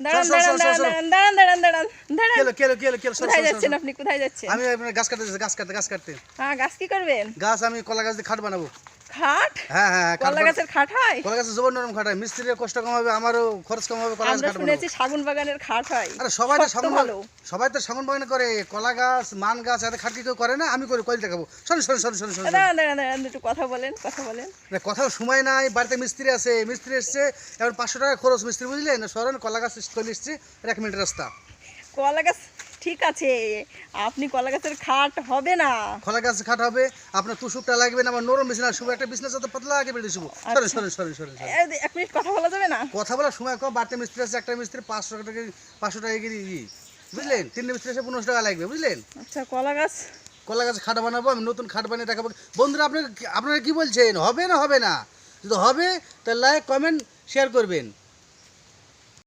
দাঁড়ান দাঁড়ান দাঁড়ান দাঁড়ান দাঁড়ান দাঁড়ান দাঁড়ান কেলো কোথায় যাচ্ছেন আপনি, কোথায় যাচ্ছেন? আমি আপনার গাছ কাটতে হ্যাঁ, গাছ কি করবেন? গাছ আমি কলা গাছ দিয়ে খাট বানাবো। খাট? হ্যাঁ হ্যাঁ কলা গাছের খাট হয়? কলা গাছের জবর নরম খাট হয়, মিস্ত্রির কষ্ট কম হবে, আমারও খরচ কম হবে। কলা গাছ আমরা খাট বানাবো। শুনেছি শাগুন বাগানের খাট হয়। আরে সবাই তো শক্ত ভালো। শাগুন বাগান করে, কলা গাছ মান গাছ এত খাট কি কেউ করে না? আমি করে দেখাবো। শোন দাঁড়ান দাঁড়ান দাঁড়ান, একটু কথা বলেন, কথা বলেন। কথাও সময় নাই, বাড়িতে মিস্ত্রি আছে, মিস্ত্রি এসছে, এখন 500 টাকা খরচ মিস্ত্রি, বুঝলেন? সরেন, কলা গাছ চলে এসছে, 1 মিনিট রাস্তা। কলা গাছ ঠিক আছে, আপনি কলা গাছের খাট হবে না। কলা গাছ খাট হবে, আপনার তুষুকটা লাগবে না, আমার নরম বিছানা শুভ, একটা বিছানা সাথে পাতলা আগে বেরিয়ে শুভ। সরেন। 1 মিনিট কথা বলা যাবে না? কথা বলার সময় কম, বাড়িতে মিস্ত্রি আছে, একটা মিস্ত্রি 500 টাকা গিয়ে বুঝলেন? 3 মিস্ত্রি এসে 15 টাকা লাগবে, বুঝলেন? আচ্ছা, কলা গাছ খাট বানাবো, আমি নতুন খাট বানিয়ে দেখাবো। বন্ধুরা, আপনারা কি বলছেন? হবে না? যদি হবে তাহলে লাইক কমেন্ট শেয়ার করবেন।